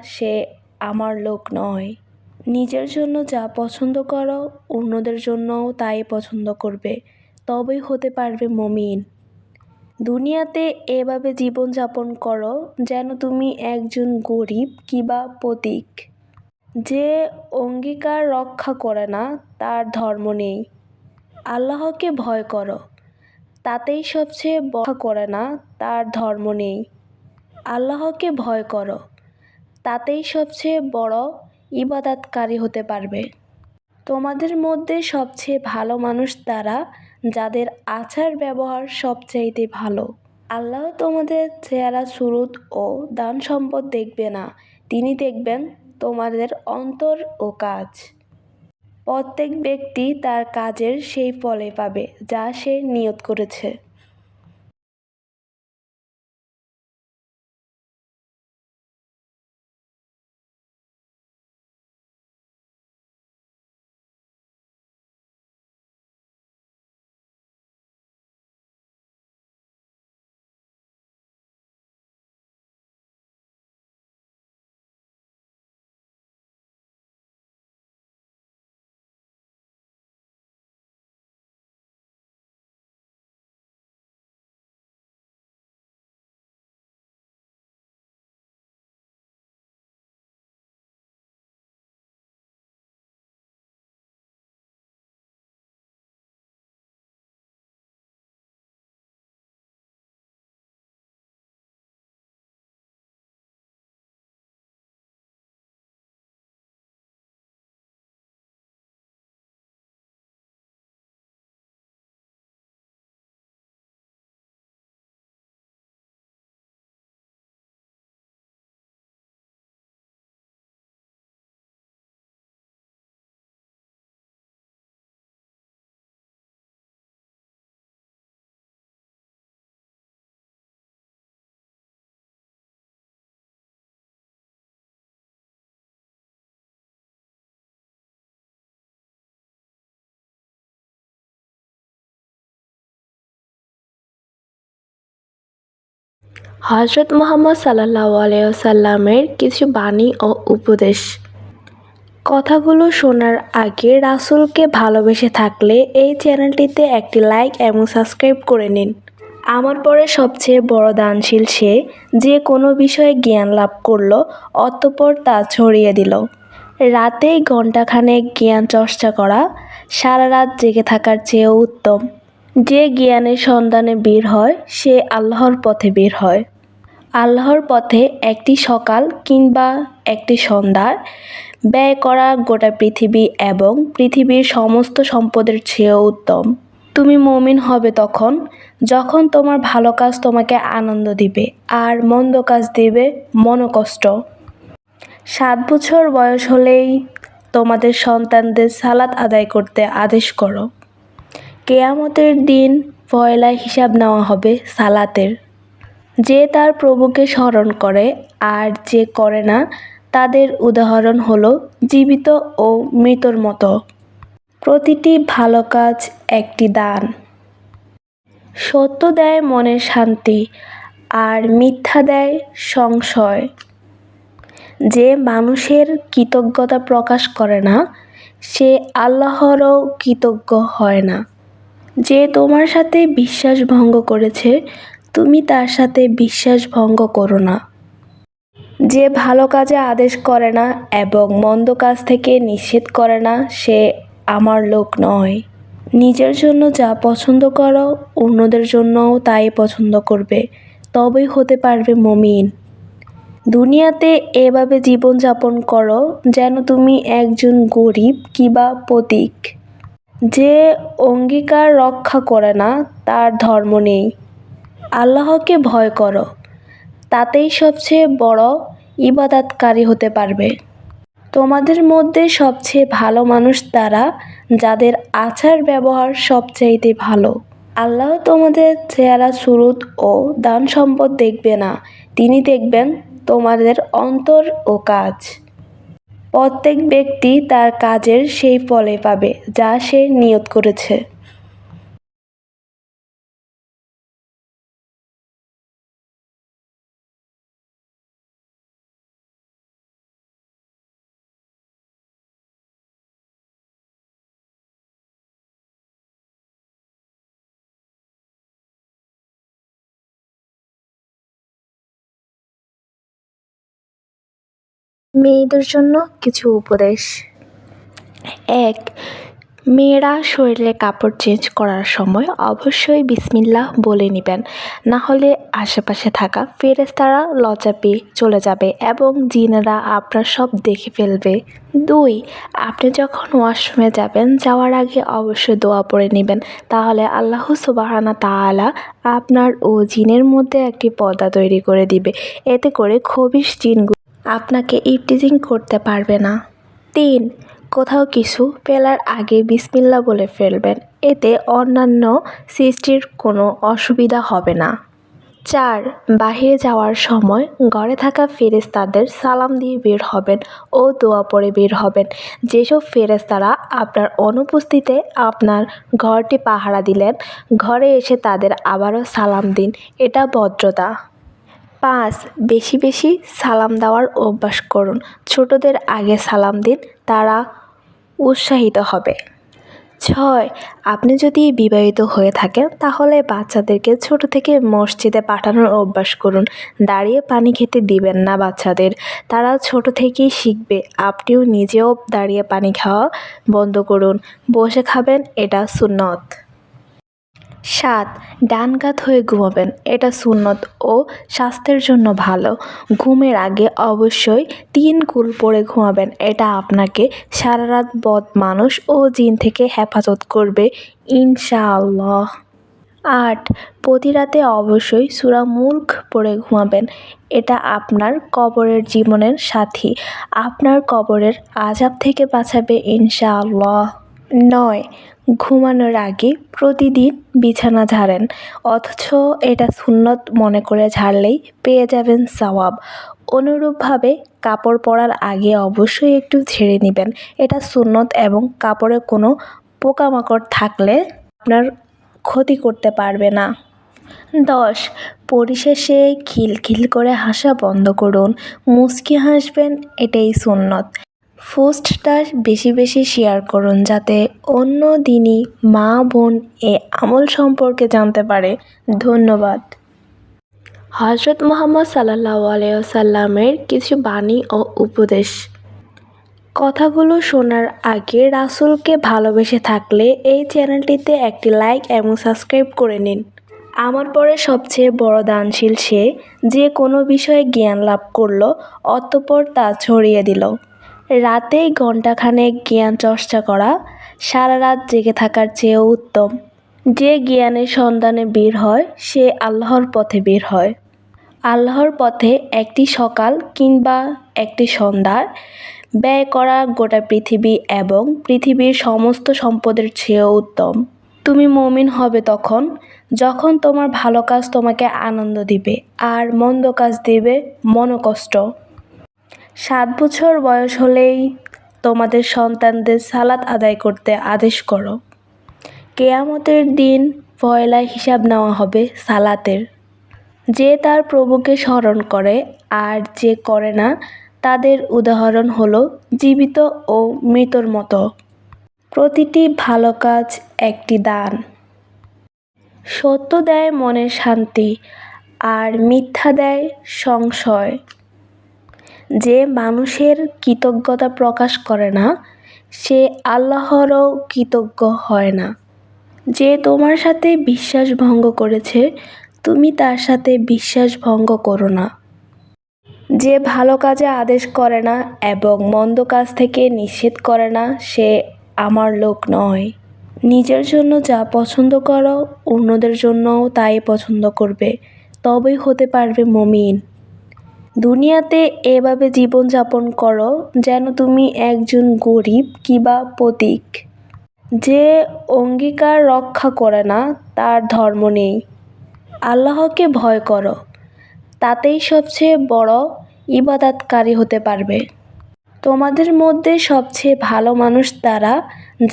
সে আমার লোক নয়। নিজের জন্য যা পছন্দ করো অন্যদের জন্যও তাই পছন্দ করবে, তবেই হতে পারবে মুমিন। দুনিয়াতে এভাবে জীবনযাপন করো যেন তুমি একজন গরিব কিংবা পথিক। যে অঙ্গীকার রক্ষা করে না তার ধর্ম নেই। আল্লাহকে ভয় করো, তাতেই সবচেয়ে করে না তার ধর্ম নেই। আল্লাহকে ভয় করো, তাতেই সবচেয়ে বড় ইবাদতকারী হতে পারবে। তোমাদের মধ্যে সবচেয়ে ভালো মানুষ তারা যাদের আচার ব্যবহার সবচাইতে ভালো। আল্লাহ তোমাদের চেহারা সুরত ও দান সম্পদ দেখবে না, তিনি দেখবেন তোমাদের অন্তর ও কাজ। প্রত্যেক ব্যক্তি তার কাজের সেই ফলে পাবে যা সে নিয়ত করেছে। হযরত মুহাম্মদ সাল্লাল্লাহু আলাইহি ওয়াসাল্লামের কিছু বাণী ও উপদেশ। কথাগুলো শোনার আগে রাসূলকে ভালোবেসে থাকলে এই চ্যানেলটিতে একটি লাইক এবং সাবস্ক্রাইব করে নিন। আমার পরে সবচেয়ে বড় দানশীল সে, যে কোনো বিষয়ে জ্ঞান লাভ করল অতঃপর তা ছড়িয়ে দিল। রাতেই ঘণ্টাখানেক জ্ঞান চর্চা করা সারা রাত জেগে থাকার চেয়েও উত্তম। যে জ্ঞানের সন্ধানে বের হয় সে আল্লাহর পথে বের হয়। আল্লাহর পথে একটি সকাল কিংবা একটি সন্ধ্যা ব্যয় করা গোটা পৃথিবী এবং পৃথিবীর সমস্ত সম্পদের চেয়েও উত্তম। তুমি মুমিন হবে তখন যখন তোমার ভালো কাজ তোমাকে আনন্দ দিবে আর মন্দ কাজ দিবে মনোকষ্ট। 7 বছর বয়স হলেই তোমাদের সন্তানদের সালাত আদায় করতে আদেশ করো। কিয়ামতের দিন পয়লা হিসাব নেওয়া হবে সালাতের। যে তার প্রভুকে স্মরণ করে আর যে করে না তাদের উদাহরণ হলো জীবিত ও মৃতর মতো। প্রতিটি ভালো কাজ একটি দান। সত্য দেয় মনের শান্তি আর মিথ্যা দেয় সংশয়। যে মানুষের কৃতজ্ঞতা প্রকাশ করে না সে আল্লাহরও কৃতজ্ঞ হয় না। যে তোমার সাথে বিশ্বাস ভঙ্গ করেছে তুমি তার সাথে বিশ্বাস ভঙ্গ করো না। যে ভালো কাজে আদেশ করে না এবং মন্দ কাজ থেকে নিষেধ করে না সে আমার লোক নয়। নিজের জন্য যা পছন্দ করো অন্যদের জন্যও তাই পছন্দ করবে, তবেই হতে পারবে মুমিন। দুনিয়াতে এভাবে জীবনযাপন করো যেন তুমি একজন গরিব কিংবা পথিক। যে অঙ্গীকার রক্ষা করে না তার ধর্ম নেই। আল্লাহকে ভয় করো, তাতেই সবচেয়ে বড় ইবাদতকারী হতে পারবে। তোমাদের মধ্যে সবচেয়ে ভালো মানুষ তারা যাদের আচার ব্যবহার সবচাইতে ভালো। আল্লাহ তোমাদের চেহারা সুরত ও দান সম্পদ দেখবে না, তিনি দেখবেন তোমাদের অন্তর ও কাজ। প্রত্যেক ব্যক্তি তার কাজের সেই ফলে পাবে যা সে নিয়ত করেছে। মেয়েদের জন্য কিছু উপদেশ। ১. মেয়েরা শরীরে কাপড় চেঞ্জ করার সময় অবশ্যই বিসমিল্লাহ বলে নেবেন, না হলে আশেপাশে থাকা ফেরেশতারা লজ্জা পেয়ে চলে যাবে এবং জিনেরা আপনার সব দেখে ফেলবে। ২. আপনি যখন ওয়াশরুমে যাবেন, যাওয়ার আগে অবশ্যই দোয়া পড়ে নেবেন, তাহলে আল্লাহ সুবহানাহু তাআলা আপনার ও জিনের মধ্যে একটি পর্দা তৈরি করে দিবে। এতে করে খবিশ জিনগুলো আপনাকে ইভটিজিং করতে পারবে না। ৩. কোথাও কিছু ফেলার আগে বিসমিল্লাহ বলে ফেলবেন, এতে অন্যান্য সৃষ্টির কোনো অসুবিধা হবে না। ৪. বাহিরে যাওয়ার সময় ঘরে থাকা ফেরেশতাদের সালাম দিয়ে বের হবেন ও দোয়া পড়ে বের হবেন। যেসব ফেরেশতারা আপনার অনুপস্থিতিতে আপনার ঘরটি পাহারা দিলেন, ঘরে এসে তাদের আবারও সালাম দিন, এটা ভদ্রতা। ৫. বেশি বেশি সালাম দেওয়ার অভ্যাস করুন। ছোটদের আগে সালাম দিন, তারা উৎসাহিত হবে। ৬. আপনি যদি বিবাহিত হয়ে থাকেন, তাহলে বাচ্চাদেরকে ছোট থেকে মসজিদে পাঠানোর অভ্যাস করুন। দাঁড়িয়ে পানি খেতে দিবেন না বাচ্চাদের, তারা ছোট থেকেই শিখবে। আপনিও নিজেও দাঁড়িয়ে পানি খাওয়া বন্ধ করুন, বসে খাবেন, এটা সুন্নত। ৭. ডান কাত হয়ে ঘুমাবেন, এটা সুন্নত ও স্বাস্থ্যের জন্য ভালো। ঘুমের আগে অবশ্যই ৩ কুল পরে ঘুমাবেন, এটা আপনাকে সারারাত বদ মানুষ ও জিন থেকে হেফাজত করবে ইনশাআল্লাহ। ৮. প্রতি রাতে অবশ্যই সূরা মুলক পড়ে ঘুমাবেন, এটা আপনার কবরের জীবনের সাথী, আপনার কবরের আযাব থেকে বাঁচাবে ইনশাআল্লাহ। ৯. ঘুমানোর আগে প্রতিদিন বিছানা ঝাড়েন, অথচ এটা সুন্নত মনে করে ঝাড়লেই পেয়ে যাবেন সওয়াব। অনুরূপভাবে কাপড় পরার আগে অবশ্যই একটু ঝেড়ে নেবেন, এটা সুন্নত এবং কাপড়ে কোনো পোকামাকড় থাকলে আপনার ক্ষতি করতে পারবে না। ১০. পরিশেষে খিলখিল করে হাসা বন্ধ করুন, মুচকি হাসবেন, এটাই সুন্নত। পোস্টটা বেশি বেশি শেয়ার করুন, যাতে অন্য দিনই মা বোন এ আমল সম্পর্কে জানতে পারে। ধন্যবাদ। হযরত মুহাম্মদ সাল্লাল্লাহু আলাইহি ওয়াসাল্লামের কিছু বাণী ও উপদেশ। কথাগুলো শোনার আগে রাসূলকে ভালোবেসে থাকলে এই চ্যানেলটিতে একটি লাইক এবং সাবস্ক্রাইব করে নিন। আমার পরে সবচেয়ে বড় দানশীল সে, যে কোনো বিষয়ে জ্ঞান লাভ করল, অতঃপর তা ছড়িয়ে দিল। রাতেই ঘণ্টাখানেক জ্ঞান চর্চা করা সারা রাত জেগে থাকার চেয়েও উত্তম। যে জ্ঞানের সন্ধানে বের হয়, সে আল্লাহর পথে বের হয়। আল্লাহর পথে একটি সকাল কিংবা একটি সন্ধ্যা ব্যয় করা গোটা পৃথিবী এবং পৃথিবীর সমস্ত সম্পদের চেয়েও উত্তম। তুমি মুমিন হবে তখন, যখন তোমার ভালো কাজ তোমাকে আনন্দ দিবে আর মন্দ কাজ দিবে মনোকষ্ট। ৭ বছর বয়স হলেই তোমাদের সন্তানদের সালাত আদায় করতে আদেশ করো। কিয়ামতের দিন পয়লা হিসাব নেওয়া হবে সালাতের। যে তার প্রভুকে স্মরণ করে আর যে করে না, তাদের উদাহরণ হলো জীবিত ও মৃতর মতো। প্রতিটি ভালো কাজ একটি দান। সত্য দেয় মনের শান্তি আর মিথ্যা দেয় সংশয়। যে মানুষের কৃতজ্ঞতা প্রকাশ করে না, সে আল্লাহরও কৃতজ্ঞ হয় না। যে তোমার সাথে বিশ্বাস ভঙ্গ করেছে, তুমি তার সাথে বিশ্বাস ভঙ্গ করো না। যে ভালো কাজে আদেশ করে না এবং মন্দ কাজ থেকে নিষেধ করে না, সে আমার লোক নয়। নিজের জন্য যা পছন্দ করো, অন্যদের জন্যও তাই পছন্দ করবে, তবেই হতে পারবে মুমিন। দুনিয়াতে এভাবে জীবনযাপন করো যেন তুমি একজন গরিব কিংবা পথিক। যে অঙ্গীকার রক্ষা করে না, তার ধর্ম নেই। আল্লাহকে ভয় করো, তাতেই সবচেয়ে বড় ইবাদতকারী হতে পারবে। তোমাদের মধ্যে সবচেয়ে ভালো মানুষ তারা,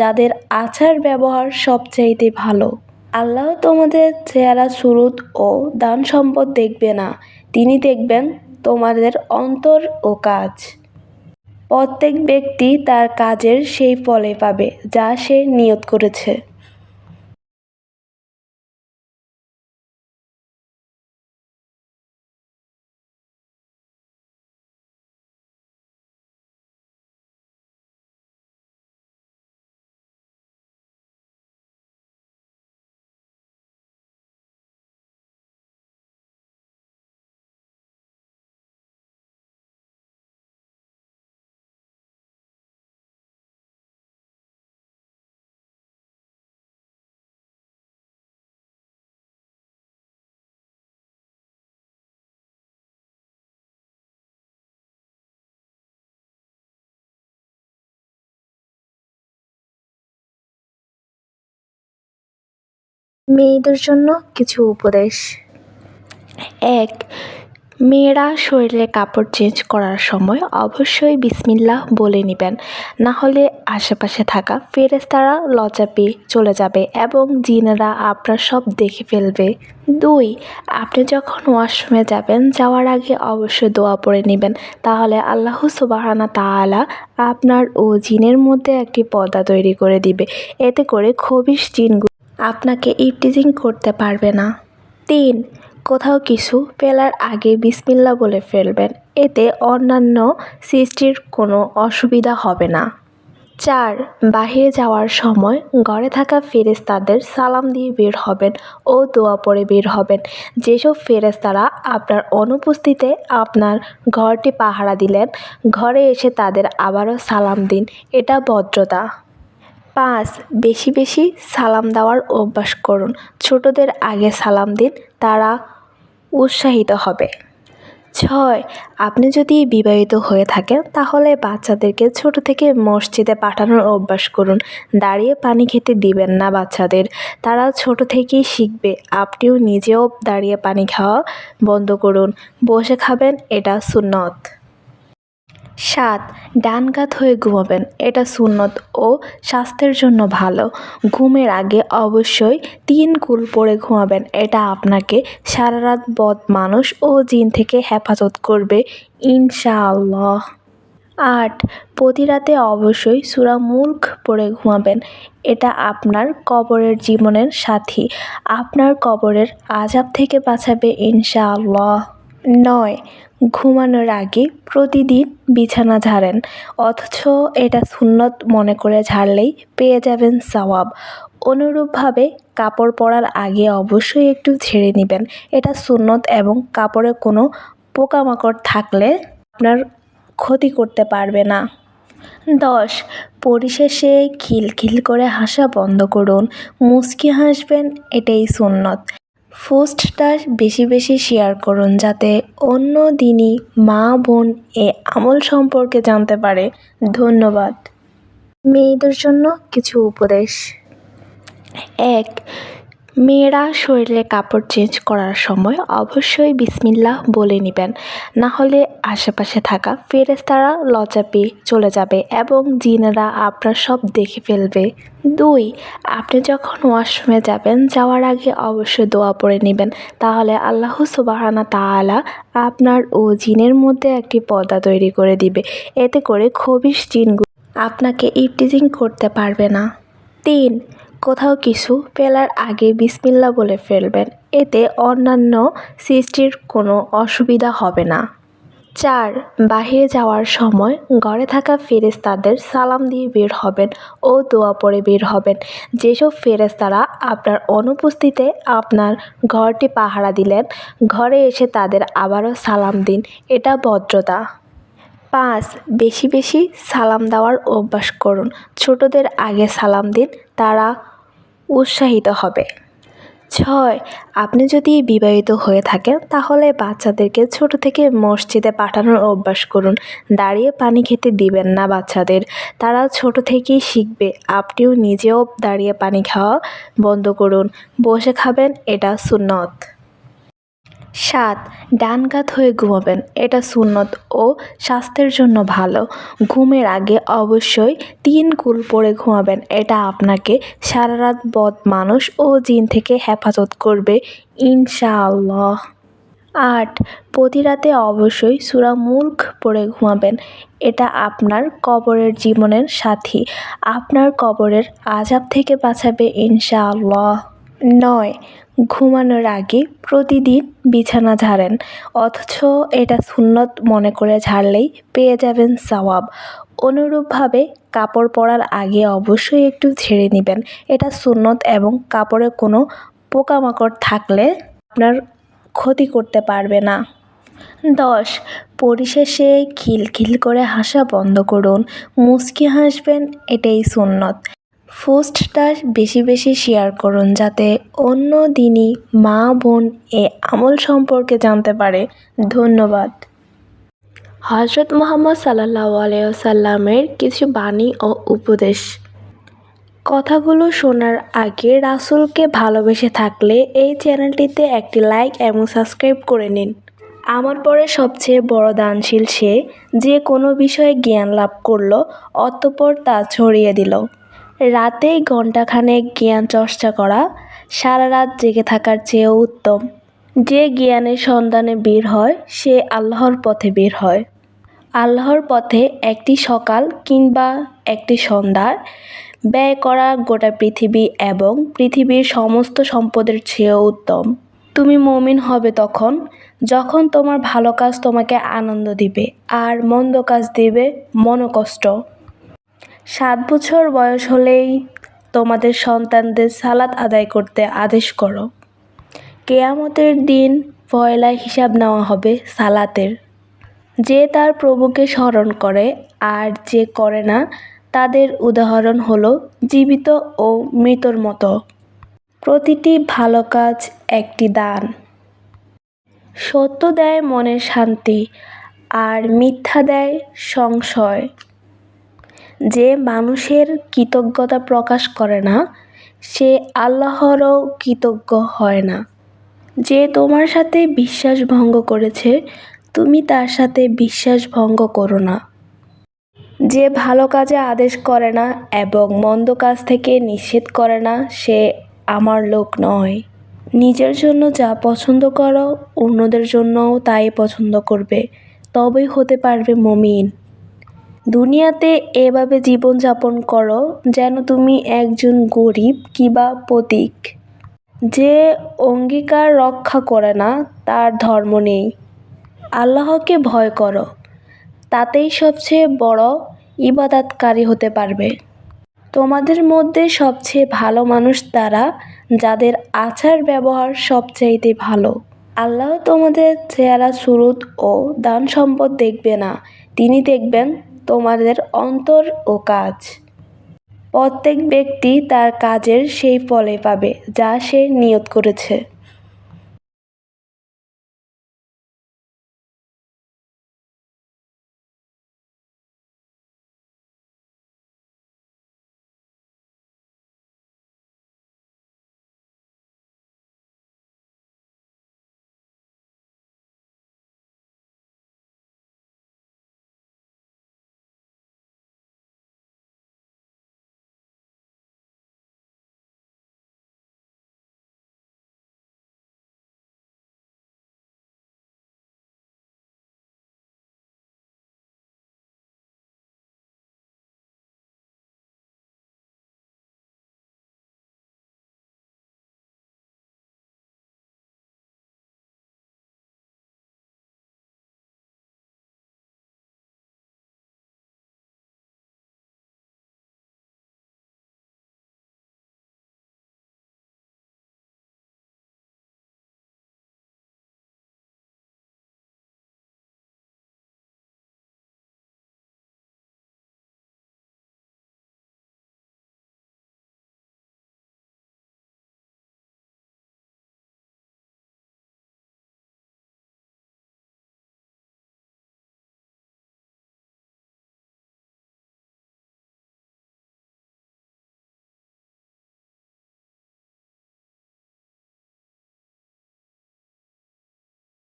যাদের আচার ব্যবহার সবচাইতে ভালো। আল্লাহ তোমাদের চেহারা সুরত ও দান সম্পদ দেখবে না, তিনি দেখবেন তোমাদের অন্তর ও কাজ। প্রত্যেক ব্যক্তি তার কাজের সেই ফলই পাবে যা সে নিয়ত করেছে। মেয়েদের জন্য কিছু উপদেশ। ১. মেয়েরা শরীরে কাপড় চেঞ্জ করার সময় অবশ্যই বিসমিল্লাহ বলে নেবেন, না হলে আশেপাশে থাকা ফেরেশতারা লজ্জা পেয়ে চলে যাবে এবং জিনেরা আপনার সব দেখে ফেলবে। ২. আপনি যখন ওয়াশরুমে যাবেন, যাওয়ার আগে অবশ্যই দোয়া পড়ে নেবেন, তাহলে আল্লাহ সুবহানাহু তাআলা আপনার ও জিনের মধ্যে একটি পর্দা তৈরি করে দিবে। এতে করে খবিশ জিনগুলো আপনাকে ইভটিজিং করতে পারবে না। ৩. কোথাও কিছু ফেলার আগে বিসমিল্লাহ বলে ফেলবেন, এতে অন্যান্য সৃষ্টির কোনো অসুবিধা হবে না। ৪. বাহিরে যাওয়ার সময় ঘরে থাকা ফেরেশতাদের সালাম দিয়ে বের হবেন ও দোয়া পড়ে বের হবেন। যেসব ফেরেশতারা আপনার অনুপস্থিতিতে আপনার ঘরটি পাহারা দিলেন, ঘরে এসে তাদের আবারও সালাম দিন, এটা ভদ্রতা। ৫. বেশি বেশি সালাম দেওয়ার অভ্যাস করুন। ছোটদের আগে সালাম দিন, তারা উৎসাহিত হবে। ৬. আপনি যদি বিবাহিত হয়ে থাকেন, তাহলে বাচ্চাদেরকে ছোট থেকে মসজিদে পাঠানোর অভ্যাস করুন। দাঁড়িয়ে পানি খেতে দিবেন না বাচ্চাদের, তারা ছোট থেকেই শিখবে। আপনিও নিজেও দাঁড়িয়ে পানি খাওয়া বন্ধ করুন, বসে খাবেন, এটা সুন্নত। ৭. ডান কাত হয়ে ঘুমাবেন, এটা সুন্নত ও স্বাস্থ্যের জন্য ভালো। ঘুমের আগে অবশ্যই ৩ কুল পরে ঘুমাবেন, এটা আপনাকে সারারাত বদ মানুষ ও জিন থেকে হেফাজত করবে ইনশাআল্লাহ। ৮. প্রতি রাতে অবশ্যই সূরা মুলক পড়ে ঘুমাবেন, এটা আপনার কবরের জীবনের সাথী, আপনার কবরের আযাব থেকে বাঁচাবে ইনশাআল্লাহ। ৯. ঘুমানোর আগে প্রতিদিন বিছানা ঝাড়েন, অথচ এটা সুন্নত মনে করে ঝাড়লেই পেয়ে যাবেন সওয়াব। অনুরূপভাবে কাপড় পরার আগে অবশ্যই একটু ঝেড়ে নেবেন, এটা সুন্নত এবং কাপড়ে কোনো পোকামাকড় থাকলে আপনার ক্ষতি করতে পারবে না। ১০. পরিশেষে খিলখিল করে হাসা বন্ধ করুন, মুচকি হাসবেন, এটাই সুন্নত। পোস্টটা বেশি বেশি শেয়ার করুন, যাতে অন্য দিনই মা বোন এ আমল সম্পর্কে জানতে পারে। ধন্যবাদ। মেয়েদের জন্য কিছু উপদেশ। ১. মেয়েরা শরীরে কাপড় চেঞ্জ করার সময় অবশ্যই বিসমিল্লাহ বলে নেবেন, না হলে আশেপাশে থাকা ফেরেশতারা লজ্জা পেয়ে চলে যাবে এবং জিনেরা আপনার সব দেখে ফেলবে। ২. আপনি যখন ওয়াশরুমে যাবেন, যাওয়ার আগে অবশ্যই দোয়া পড়ে নেবেন, তাহলে আল্লাহ সুবহানাহু তাআলা আপনার ও জিনের মধ্যে একটি পর্দা তৈরি করে দিবে। এতে করে খবিশ জিনগুলো আপনাকে ইভটিজিং করতে পারবে না। ৩. কোথাও কিছু ফেলার আগে বিসমিল্লাহ বলে ফেলবেন, এতে অন্যান্য সৃষ্টির কোনো অসুবিধা হবে না। ৪. বাহিরে যাওয়ার সময় ঘরে থাকা ফেরেশতাদের সালাম দিয়ে বের হবেন ও দোয়া পড়ে বের হবেন। যেসব ফেরেশতারা আপনার অনুপস্থিতিতে আপনার ঘরটি পাহারা দিলেন, ঘরে এসে তাদের আবারও সালাম দিন, এটা ভদ্রতা। ৫. বেশি বেশি সালাম দেওয়ার অভ্যাস করুন। ছোটদের আগে সালাম দিন, তারা উৎসাহিত হবে। ৬. আপনি যদি বিবাহিত হয়ে থাকেন, তাহলে বাচ্চাদেরকে ছোট থেকে মসজিদে পাঠানোর অভ্যাস করুন। দাঁড়িয়ে পানি খেতে দিবেন না বাচ্চাদের, তারা ছোট থেকেই শিখবে। আপনিও নিজেও দাঁড়িয়ে পানি খাওয়া বন্ধ করুন, বসে খাবেন, এটা সুন্নত। ৭. ডান কাত হয়ে ঘুমাবেন, এটা সুন্নত ও স্বাস্থ্যের জন্য ভালো। ঘুমের আগে অবশ্যই ৩ কুল পরে ঘুমাবেন, এটা আপনাকে সারারাত বদ মানুষ ও জিন থেকে হেফাজত করবে ইনশাআল্লাহ। ৮. প্রতি রাতে অবশ্যই সূরা মুলক পড়ে ঘুমাবেন, এটা আপনার কবরের জীবনের সাথী, আপনার কবরের আযাব থেকে বাঁচাবে ইনশাআল্লাহ। ৯. ঘুমানোর আগে প্রতিদিন বিছানা ঝাড়েন, অথচ এটা সুন্নত মনে করে ঝাড়লেই পেয়ে যাবেন সওয়াব। অনুরূপভাবে কাপড় পরার আগে অবশ্যই একটু ঝেড়ে নেবেন, এটা সুন্নত এবং কাপড়ে কোনো পোকামাকড় থাকলে আপনার ক্ষতি করতে পারবে না। ১০. পরিশেষে খিলখিল করে হাসা বন্ধ করুন, মুচকি হাসবেন, এটাই সুন্নত। পোস্টটা বেশি বেশি শেয়ার করুন, যাতে অন্য দিনই মা বোন এ আমল সম্পর্কে জানতে পারে। ধন্যবাদ। হযরত মুহাম্মদ সাল্লাল্লাহু আলাইহি ওয়াসাল্লামের কিছু বাণী ও উপদেশ। কথাগুলো শোনার আগে রাসূলকে ভালোবেসে থাকলে এই চ্যানেলটিতে একটি লাইক এবং সাবস্ক্রাইব করে নিন। আমার পরে সবচেয়ে বড় দানশীল সে, যে কোনো বিষয়ে জ্ঞান লাভ করল, অতঃপর তা ছড়িয়ে দিল। রাতেই ঘণ্টাখানেক জ্ঞান চর্চা করা সারা রাত জেগে থাকার চেয়েও উত্তম। যে জ্ঞানের সন্ধানে বের হয় সে আল্লাহর পথে বের হয়। আল্লাহর পথে একটি সকাল কিংবা একটি সন্ধ্যায় ব্যয় করা গোটা পৃথিবী এবং পৃথিবীর সমস্ত সম্পদের চেয়েও উত্তম। তুমি মুমিন হবে তখন যখন তোমার ভালো কাজ তোমাকে আনন্দ দিবে আর মন্দ কাজ দিবে মনোকষ্ট। 7 বছর বয়স হলেই তোমাদের সন্তানদের সালাত আদায় করতে আদেশ করো। কিয়ামতের দিন পয়লা হিসাব নেওয়া হবে সালাতের। যে তার প্রভুকে স্মরণ করে আর যে করে না তাদের উদাহরণ হলো জীবিত ও মৃতর মতো। প্রতিটি ভালো কাজ একটি দান। সত্য দেয় মনের শান্তি আর মিথ্যা দেয় সংশয়। যে মানুষের কৃতজ্ঞতা প্রকাশ করে না সে আল্লাহরও কৃতজ্ঞ হয় না। যে তোমার সাথে বিশ্বাস ভঙ্গ করেছে তুমি তার সাথে বিশ্বাস ভঙ্গ করো না। যে ভালো কাজে আদেশ করে না এবং মন্দ কাজ থেকে নিষেধ করে না সে আমার লোক নয়। নিজের জন্য যা পছন্দ করো অন্যদের জন্যও তাই পছন্দ করবে, তবেই হতে পারবে মুমিন। দুনিয়াতে এভাবে জীবনযাপন করো যেন তুমি একজন গরিব কিংবা পথিক। যে অঙ্গীকার রক্ষা করে না তার ধর্ম নেই। আল্লাহকে ভয় করো, তাতেই সবচেয়ে বড় ইবাদতকারী হতে পারবে। তোমাদের মধ্যে সবচেয়ে ভালো মানুষ তারা যাদের আচার ব্যবহার সবচাইতে ভালো। আল্লাহ তোমাদের চেহারা সুরত ও দান সম্পদ দেখবে না, তিনি দেখবেন তোমাদের অন্তর ও কাজ। প্রত্যেক ব্যক্তি তার কাজের সেই ফলই পাবে যা সে নিয়ত করেছে।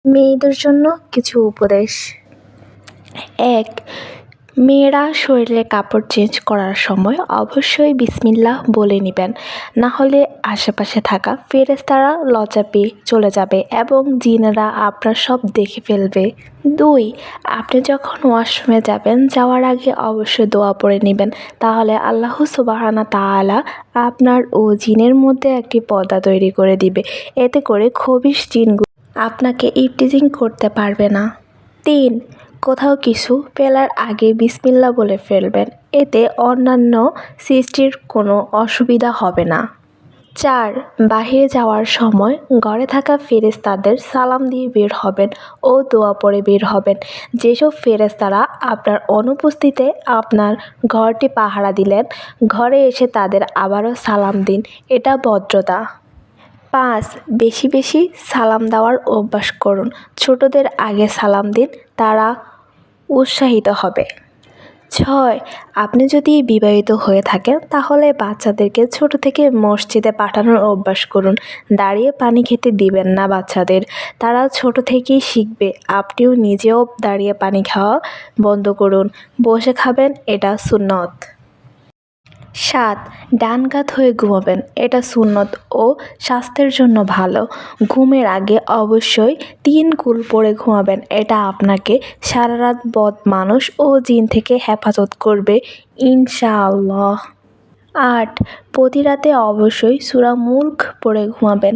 মেয়েদের জন্য কিছু উপদেশ। 1. মেয়েরা শরীরে কাপড় চেঞ্জ করার সময় অবশ্যই বিসমিল্লাহ বলে নেবেন, না হলে আশেপাশে থাকা ফেরেশতারা লজ্জা পেয়ে চলে যাবে এবং জিনেরা আপনার সব দেখে ফেলবে। 2. আপনি যখন ওয়াশরুমে যাবেন যাওয়ার আগে অবশ্যই দোয়া পড়ে নেবেন, তাহলে আল্লাহ সুবহানাহু তাআলা আপনার ও জিনের মধ্যে একটি পর্দা তৈরি করে দিবে। এতে করে খবিশ জিনগুলো আপনাকে ইফটিজিং করতে পারবে না। 3. কোথাও কিছু ফেলার আগে বিসমিল্লাহ বলে ফেলবেন, এতে অন্যান্য সৃষ্টির কোনো অসুবিধা হবে না। 4. বাহিরে যাওয়ার সময় ঘরে থাকা ফেরেশতাদের সালাম দিয়ে বের হবেন ও দোয়া পড়ে বের হবেন। যেসব ফেরেশতারা আপনার অনুপস্থিতিতে আপনার ঘরটি পাহারা দিলেন, ঘরে এসে তাদের আবারও সালাম দিন, এটা ভদ্রতা। 5. বেশি বেশি সালাম দেওয়ার অভ্যাস করুন। ছোটদের আগে সালাম দিন, তারা উৎসাহিত হবে। 6. আপনি যদি বিবাহিত হয়ে থাকেন তাহলে বাচ্চাদেরকে ছোট থেকে মসজিদে পাঠানোর অভ্যাস করুন। দাঁড়িয়ে পানি খেতে দিবেন না বাচ্চাদের, তারা ছোট থেকেই শিখবে। আপনিও নিজেও দাঁড়িয়ে পানি খাওয়া বন্ধ করুন, বসে খাবেন, এটা সুন্নত। 7. ডান কাত হয়ে ঘুমাবেন, এটা সুন্নত ও স্বাস্থ্যের জন্য ভালো। ঘুমের আগে অবশ্যই 3 কুল পরে ঘুমাবেন, এটা আপনাকে সারা রাত বদ মানুষ ও জিন থেকে হেফাজত করবে ইনশাআল্লাহ। 8. প্রতি রাতে অবশ্যই সূরা মুলক পড়ে ঘুমাবেন,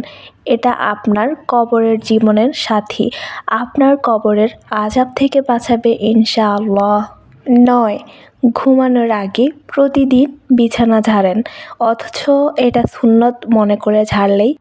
এটা আপনার কবরের জীবনের সাথী, আপনার কবরের আযাব থেকে বাঁচাবে ইনশাআল্লাহ। 9. ঘুমানোর আগে প্রতিদিন বিছানা ঝাড়েন, অথচ এটা সুন্নত মনে করে ঝাড়লেই